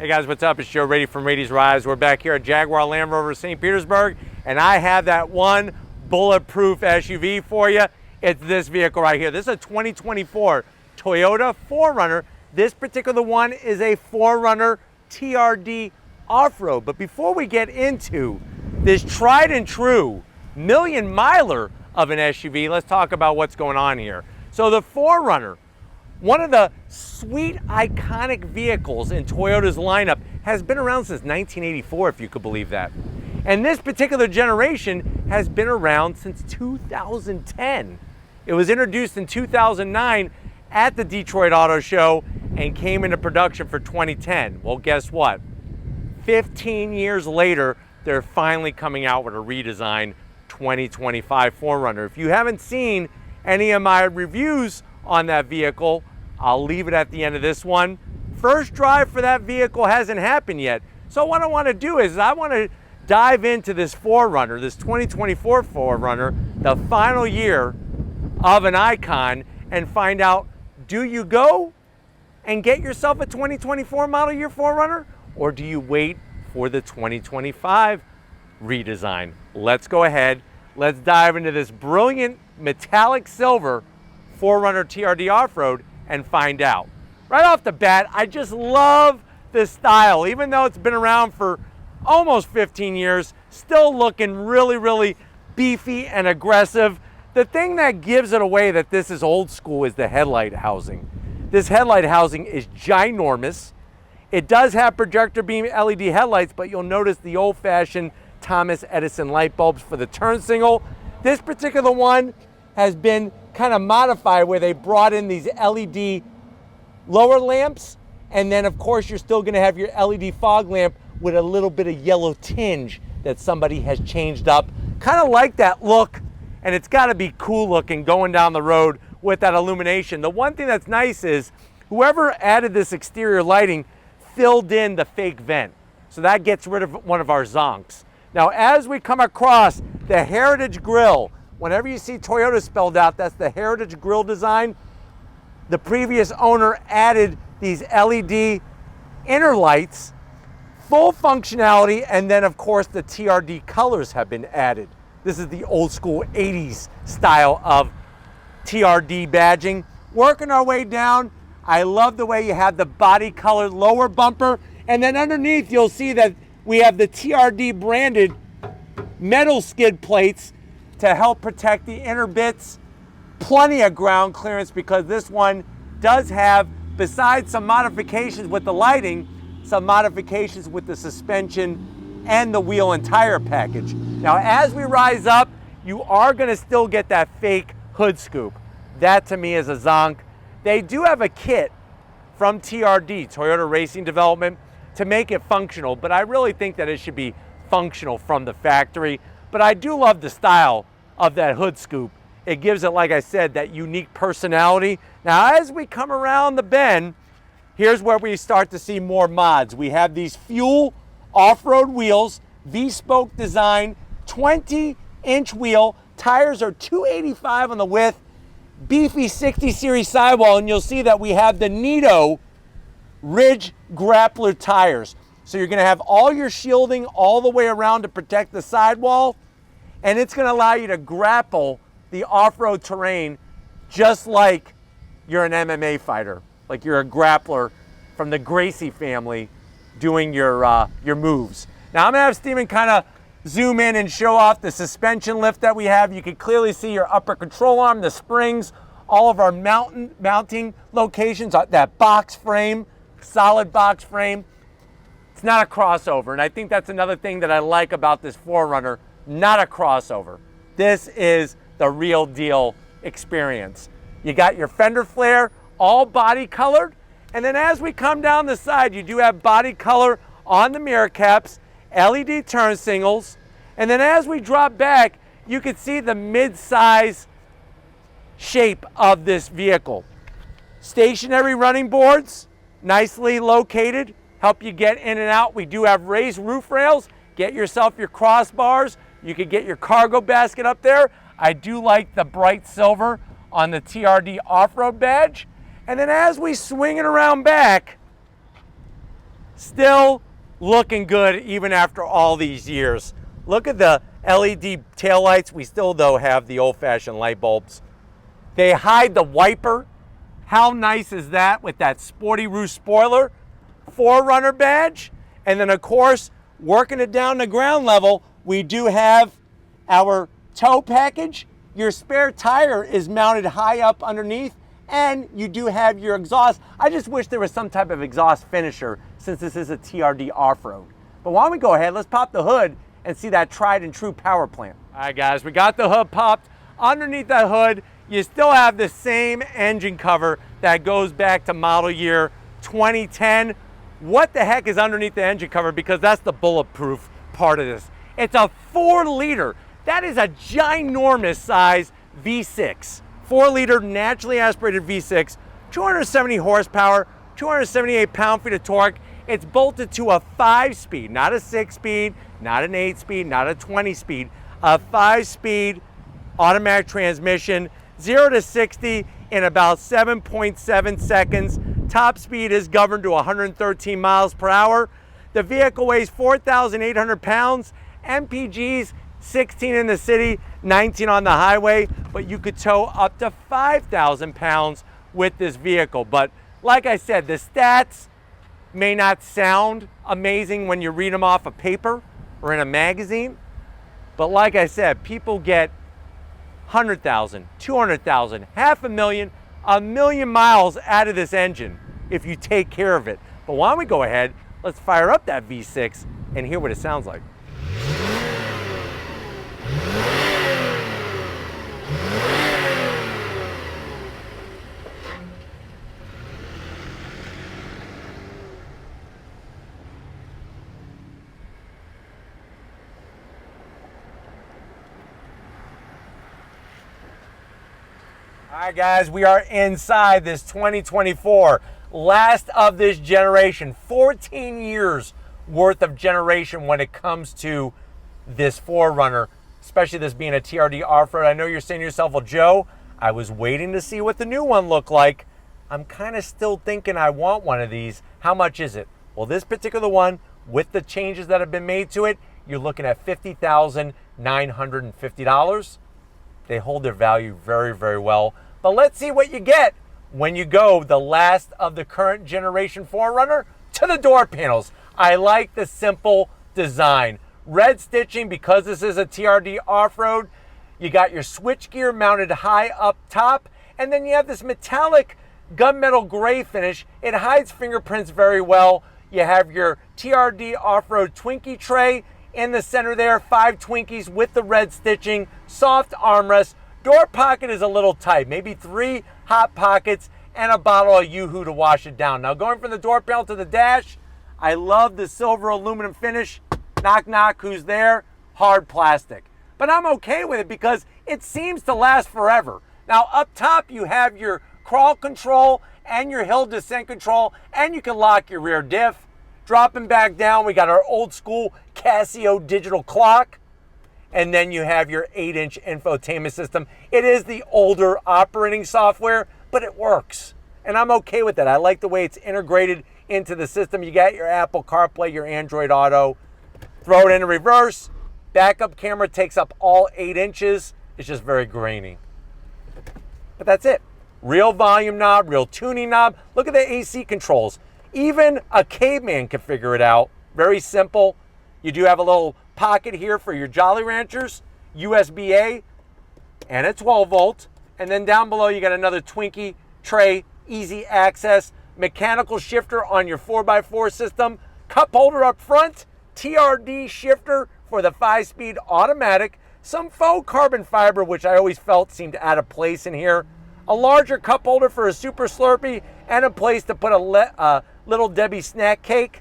Hey guys, what's up? It's Joe Rady from Rady's Rides. We're back here at Jaguar Land Rover St. Petersburg, and I have that one bulletproof SUV for you. It's this vehicle right here. This is a 2024 Toyota 4Runner. This particular one is a 4Runner TRD Off Road. But before we get into this tried and true million miler of an SUV, let's talk about what's going on here. So the 4Runner, one of the sweet, iconic vehicles in Toyota's lineup, has been around since 1984, if you could believe that. And this particular generation has been around since 2010. It was introduced in 2009 at the Detroit Auto Show and came into production for 2010. Well, guess what? 15 years later, they're finally coming out with a redesigned 2025 4Runner. If you haven't seen any of my reviews on that vehicle, I'll leave it at the end of this one. First drive for that vehicle hasn't happened yet. So what I want to do is I want to dive into this 4Runner, this 2024 4Runner, the final year of an icon, and find out, do you go and get yourself a 2024 model year 4Runner, or do you wait for the 2025 redesign? Let's go ahead. Let's dive into this brilliant metallic silver 4Runner TRD Off Road and find out. Right off the bat, I just love this style. Even though it's been around for almost 15 years, still looking really, really beefy and aggressive. The thing that gives it away that this is old school is the headlight housing. This headlight housing is ginormous. It does have projector beam LED headlights, but you'll notice the old-fashioned Thomas Edison light bulbs for the turn signal. This particular one has been kind of modified where they brought in these LED lower lamps, and then of course you're still going to have your LED fog lamp with a little bit of yellow tinge that somebody has changed up. Kind of like that look, and it's got to be cool looking going down the road with that illumination. The one thing that's nice is whoever added this exterior lighting filled in the fake vent, so that gets rid of one of our zonks. Now as we come across the Heritage Grille, whenever you see Toyota spelled out, that's the Heritage Grille design. The previous owner added these LED inner lights, full functionality, and then of course the TRD colors have been added. This is the old school 80s style of TRD badging. Working our way down, I love the way you have the body colored lower bumper, and then underneath you'll see that we have the TRD branded metal skid plates to help protect the inner bits. Plenty of ground clearance because this one does have, besides some modifications with the lighting, some modifications with the suspension and the wheel and tire package. Now as we rise up, you are going to still get that fake hood scoop. That to me is a zonk. They do have a kit from TRD, Toyota Racing Development, to make it functional, but I really think that it should be functional from the factory. But I do love the style of that hood scoop. It gives it, like I said, that unique personality. Now, as we come around the bend, here's where we start to see more mods. We have these fuel off-road wheels, V-spoke design, 20-inch wheel. Tires are 285 on the width, beefy 60 series sidewall, and you'll see that we have the Nitto Ridge Grappler tires. So you're going to have all your shielding all the way around to protect the sidewall, and it's going to allow you to grapple the off-road terrain just like you're an MMA fighter, like you're a grappler from the Gracie family doing your moves. Now I'm going to have Steven kind of zoom in and show off the suspension lift that we have. You can clearly see your upper control arm, the springs, all of our mounting locations, that box frame, solid box frame. It's not a crossover, and I think that's another thing that I like about this 4Runner, not a crossover. This is the real deal experience. You got your fender flare, all body colored, and then as we come down the side, you do have body color on the mirror caps, LED turn signals, and then as we drop back, you can see the mid-size shape of this vehicle. Stationary running boards, nicely located, help you get in and out. We do have raised roof rails. Get yourself your crossbars. You could get your cargo basket up there. I do like the bright silver on the TRD Off Road badge. And then as we swing it around back, Still looking good even after all these years. Look at the LED taillights. We still, though, have the old-fashioned light bulbs. They hide the wiper. How nice is that with that sporty roof spoiler? 4Runner badge. And then, of course, working it down to ground level, we do have our tow package. Your spare tire is mounted high up underneath, and you do have your exhaust. I just wish there was some type of exhaust finisher since this is a TRD Off Road. But why don't we go ahead, let's pop the hood and see that tried and true power plant. All right, guys, we got the hood popped. Underneath that hood, you still have the same engine cover that goes back to model year 2010. What the heck is underneath the engine cover? Because that's the bulletproof part of this. It's a 4-liter. That is a ginormous size V6. 4-liter naturally aspirated V6, 270 horsepower, 278 pound-feet of torque. It's bolted to a 5-speed, not a 6-speed, not an 8-speed, not a 20-speed, a 5-speed automatic transmission, 0 to 60 in about 7.7 seconds. Top speed is governed to 113 miles per hour. The vehicle weighs 4,800 pounds. MPGs, 16 in the city, 19 on the highway, but you could tow up to 5,000 pounds with this vehicle. But like I said, the stats may not sound amazing when you read them off of paper or in a magazine, but like I said, people get 100,000, 200,000, 500,000, 1,000,000 miles out of this engine if you take care of it. But why don't we go ahead, let's fire up that V6 and hear what it sounds like. All right, guys, we are inside this 2024, last of this generation, 14 years worth of generation when it comes to this 4Runner, especially this being a TRD off-road. I know you're saying to yourself, well, Joe, I was waiting to see what the new one looked like. I'm kind of still thinking I want one of these. How much is it? Well, this particular one, with the changes that have been made to it, you're looking at $50,950. They hold their value very, very well. But let's see what you get when you go the last of the current generation 4Runner to the door panels. I like the simple design. Red stitching, because this is a TRD off-road. You got your switchgear mounted high up top, and then you have this metallic gunmetal gray finish. It hides fingerprints very well. You have your TRD off-road Twinkie tray in the center there, 5 Twinkies with the red stitching, soft armrest. Door pocket is a little tight, maybe 3 hot pockets and a bottle of Yoo-Hoo to wash it down. Now going from the door panel to the dash, I love the silver aluminum finish. Knock, knock, who's there? Hard plastic. But I'm okay with it because it seems to last forever. Now up top you have your crawl control and your hill descent control, and you can lock your rear diff. Dropping back down, we got our old school Casio digital clock. And then you have your 8-inch infotainment system. It is the older operating software, but it works. And I'm okay with that. I like the way it's integrated into the system. You got your Apple CarPlay, your Android Auto. Throw it into reverse. Backup camera takes up all 8 inches. It's just very grainy. But that's it. Real volume knob, real tuning knob. Look at the AC controls. Even a caveman can figure it out. Very simple. You do have a little pocket here for your Jolly Ranchers, USB-A, and a 12-volt. And then down below, you got another Twinkie tray, easy access, mechanical shifter on your 4x4 system, cup holder up front, TRD shifter for the 5-speed automatic, some faux carbon fiber, which I always felt seemed out of place in here, a larger cup holder for a Super Slurpee, and a place to put a Little Debbie snack cake.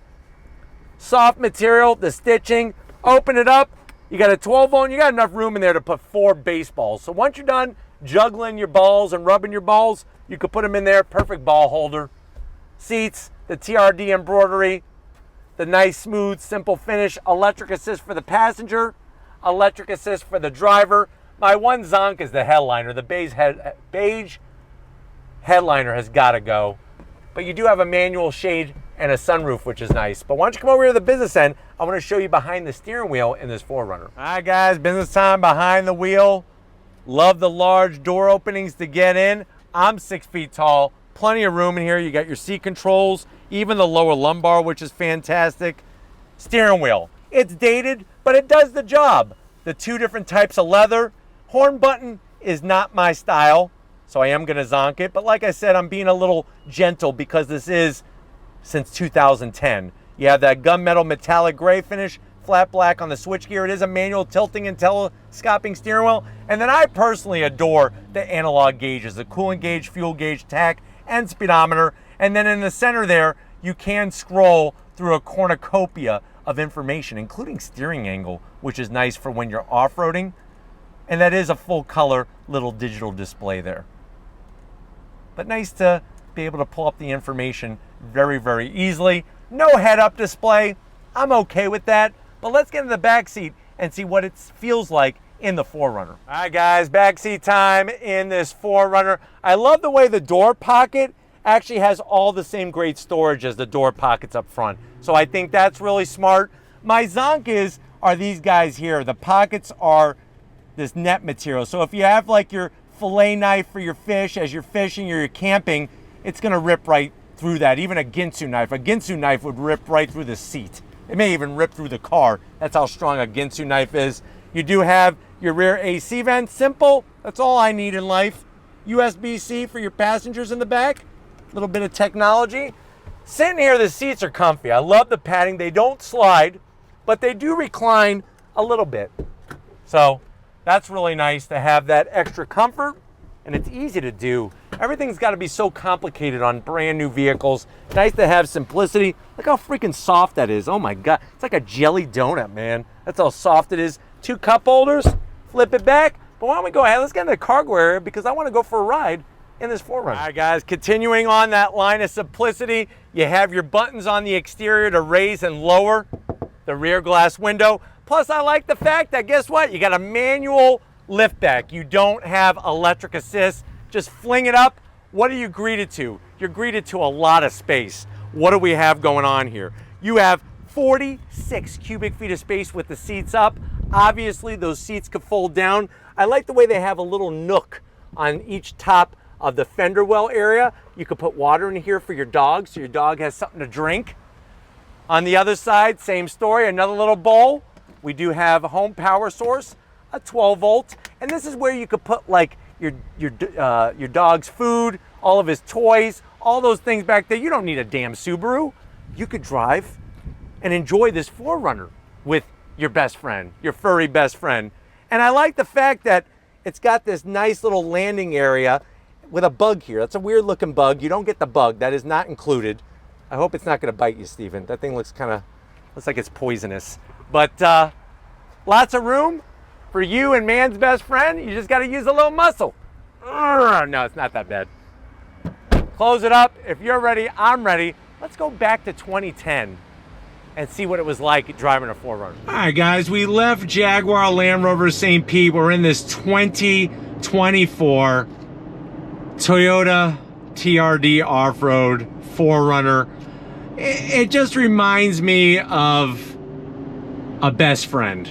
Soft material, the stitching. Open it up, you got a 12-volt, you got enough room in there to put 4 baseballs. So once you're done juggling your balls and rubbing your balls, you could put them in there, perfect ball holder. Seats, the TRD embroidery, the nice, smooth, simple finish, electric assist for the passenger, electric assist for the driver. My one zonk is the headliner. The beige headliner has got to go. But you do have a manual shade and a sunroof, which is nice. But why don't you come over here to the business end? I want to show you behind the steering wheel in this 4Runner. All right, guys, business time behind the wheel. Love the large door openings to get in. I'm 6 feet tall, plenty of room in here. You got your seat controls, even the lower lumbar, which is fantastic. Steering wheel, it's dated, but it does the job. The 2 different types of leather. Horn button is not my style, so I am gonna zonk it. But like I said, I'm being a little gentle because this is since 2010. You have that gunmetal metallic gray finish, flat black on the switchgear. It is a manual tilting and telescoping steering wheel. And then I personally adore the analog gauges, the coolant gauge, fuel gauge, tach, and speedometer. And then in the center there, you can scroll through a cornucopia of information, including steering angle, which is nice for when you're off-roading. And that is a full color little digital display there. But nice to be able to pull up the information very, very easily. No head-up display. I'm okay with that. But let's get in the back seat and see what it feels like in the 4Runner. All right, guys, back seat time in this 4Runner. I love the way the door pocket actually has all the same great storage as the door pockets up front. So I think that's really smart. My zonk are these guys here. The pockets are this net material. So if you have like your fillet knife for your fish as you're fishing or you're camping, it's gonna rip right through that. Even a Ginsu knife would rip right through the seat. It may even rip through the car. That's how strong a Ginsu knife is. You do have your rear AC vent, simple. That's all I need in life. USB-C for your passengers in the back. A little bit of technology. Sitting here, the seats are comfy. I love the padding. They don't slide, but they do recline a little bit. So that's really nice to have that extra comfort, and it's easy to do. Everything's got to be so complicated on brand new vehicles. Nice to have simplicity. Look how freaking soft that is. Oh my God, it's like a jelly donut, man. That's how soft it is. 2 cup holders, flip it back. But why don't we go ahead, let's get in the cargo area because I want to go for a ride in this 4Runner. All right, guys, continuing on that line of simplicity, you have your buttons on the exterior to raise and lower the rear glass window. Plus, I like the fact that, guess what? You got a manual lift back. You don't have electric assist. Just fling it up. What are you greeted to? You're greeted to a lot of space. What do we have going on here? You have 46 cubic feet of space with the seats up. Obviously, those seats could fold down. I like the way they have a little nook on each top of the fender well area. You could put water in here for your dog, so your dog has something to drink. On the other side, same story, another little bowl. We do have a home power source, a 12 volt, and this is where you could put like your dog's food, all of his toys, all those things back there. You don't need a damn Subaru. You could drive and enjoy this 4Runner with your best friend, your furry best friend. And I like the fact that it's got this nice little landing area with a bug here. That's a weird looking bug. You don't get the bug. That is not included. I hope it's not going to bite you, Steven. That thing looks like it's poisonous. But lots of room for you and man's best friend. You just got to use a little muscle. No, it's not that bad. Close it up. If you're ready, I'm ready. Let's go back to 2010 and see what it was like driving a 4Runner. All right, guys, we left Jaguar Land Rover St. Pete. We're in this 2024 Toyota TRD Off Road 4Runner. It just reminds me of a best friend.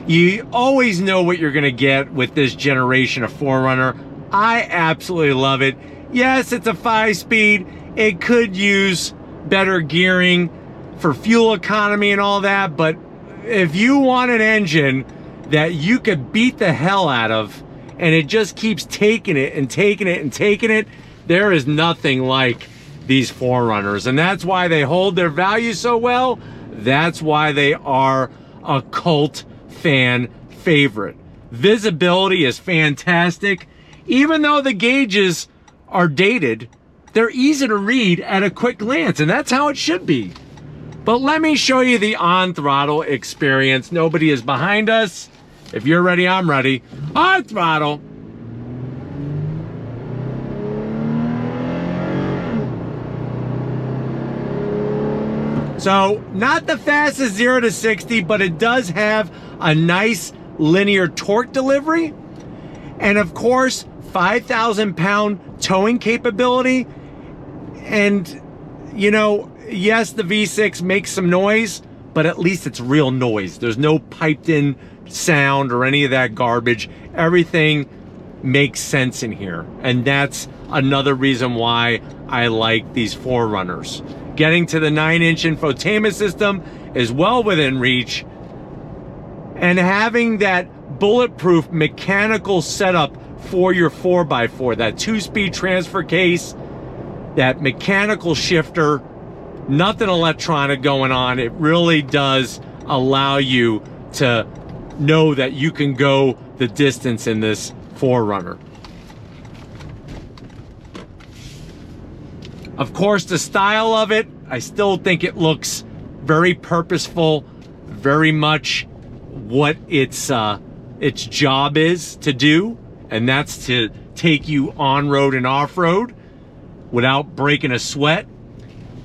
You always know what you're gonna get with this generation of 4Runner. I absolutely love it. Yes, it's a 5-speed. It could use better gearing for fuel economy and all that, but if you want an engine that you could beat the hell out of and it just keeps taking it and taking it and taking it, there is nothing like these 4Runners, and that's why they hold their value so well. That's why they are a cult fan favorite. Visibility is fantastic. Even though the gauges are dated, they're easy to read at a quick glance, and that's how it should be. But let me show you the on-throttle experience. Nobody is behind us. If you're ready, I'm ready. On throttle. So, not the fastest 0 to 60, but it does have a nice linear torque delivery. And of course, 5,000 pound towing capability. And you know, yes, the V6 makes some noise, but at least it's real noise. There's no piped in sound or any of that garbage. Everything makes sense in here. And that's another reason why I like these 4Runners. Getting to the 9-inch infotainment system is well within reach. And having that bulletproof mechanical setup for your 4x4, that 2-speed transfer case, that mechanical shifter, nothing electronic going on. It really does allow you to know that you can go the distance in this 4Runner. Of course, the style of it, I still think it looks very purposeful, very much what its job is to do, and that's to take you on-road and off-road without breaking a sweat.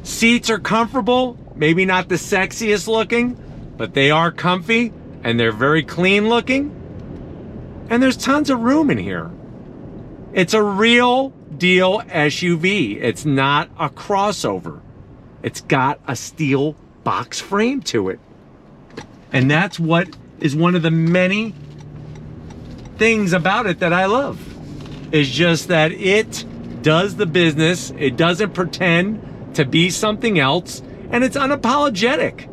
Seats are comfortable, maybe not the sexiest looking, but they are comfy and they're very clean looking. And there's tons of room in here. It's a real deal SUV. It's not a crossover. It's got a steel box frame to it. And that's what is one of the many things about it that I love. It's just that it does the business. It doesn't pretend to be something else, and it's unapologetic.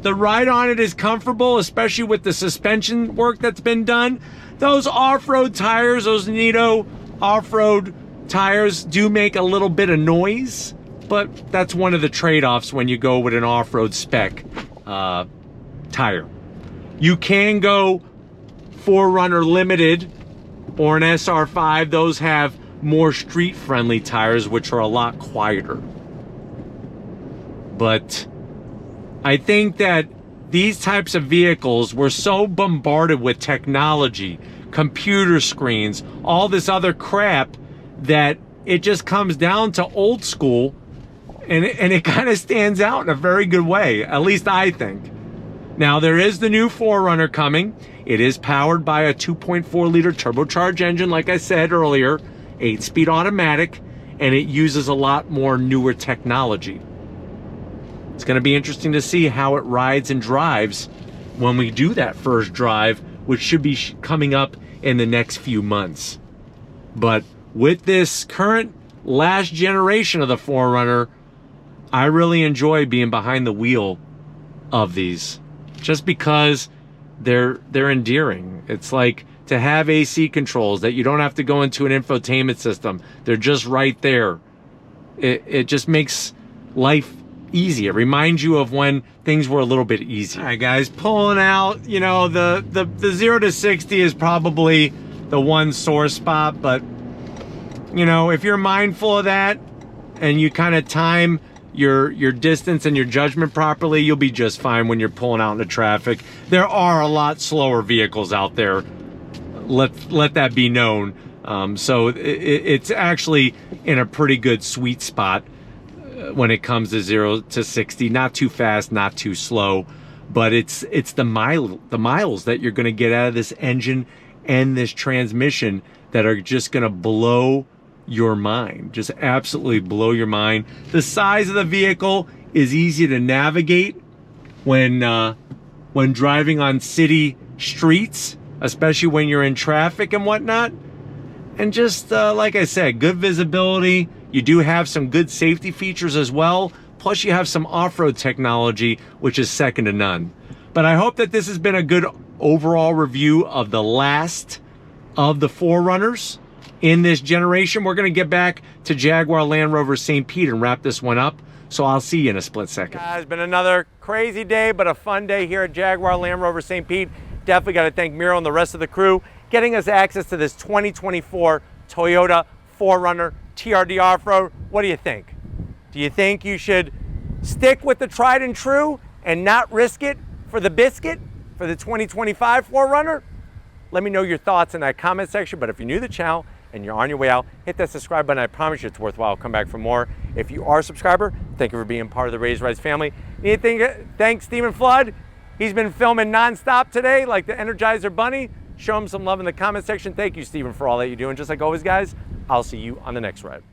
The ride on it is comfortable, especially with the suspension work that's been done. Those off-road tires, those Nitto off-road tires do make a little bit of noise, but that's one of the trade-offs when you go with an off-road spec tire. You can go 4Runner Limited or an SR5. Those have more street-friendly tires, which are a lot quieter. But I think that these types of vehicles, we're so bombarded with technology, computer screens, all this other crap, that it just comes down to old school, and it kind of stands out in a very good way, at least I think. Now, there is the new 4Runner coming. It is powered by a 2.4 liter turbocharged engine, like I said earlier, 8-speed automatic, and it uses a lot more newer technology. It's going to be interesting to see how it rides and drives when we do that first drive, which should be coming up in the next few months. But with this current last generation of the 4Runner, I really enjoy being behind the wheel of these, just because they're endearing. It's like to have AC controls that you don't have to go into an infotainment system. They're just right there. It just makes life easy. It reminds you of when things were a little bit easier. All right, guys, pulling out, you know, the 0 to 60 is probably the one sore spot, but you know, if you're mindful of that and you kind of time your distance and your judgment properly, you'll be just fine when you're pulling out into traffic. There are a lot slower vehicles out there. Let that be known. So it's actually in a pretty good sweet spot when it comes to 0 to 60. Not too fast, not too slow, but it's the miles that you're going to get out of this engine and this transmission that are just going to blow your mind. Just absolutely blow your mind. The size of the vehicle is easy to navigate when driving on city streets, especially when you're in traffic and whatnot. And just like I said, good visibility. You do have some good safety features as well. Plus you have some off-road technology, which is second to none. But I hope that this has been a good overall review of the last of the 4Runners in this generation. We're going to get back to Jaguar Land Rover St. Pete and wrap this one up. So I'll see you in a split second. It's been another crazy day, but a fun day here at Jaguar Land Rover St. Pete. Definitely got to thank Miro and the rest of the crew getting us access to this 2024 Toyota 4Runner TRD Off Road. What do you think? Do you think you should stick with the tried and true and not risk it for the biscuit for the 2025 4Runner? Let me know your thoughts in that comment section. But if you're new to the channel and you're on your way out, hit that subscribe button. I promise you it's worthwhile. Come back for more. If you are a subscriber, thank you for being part of the Raised Rides family. Thanks Stephen Flood. He's been filming nonstop today like the Energizer Bunny. Show him some love in the comment section. Thank you, Stephen, for all that you do. And just like always, guys, I'll see you on the next ride.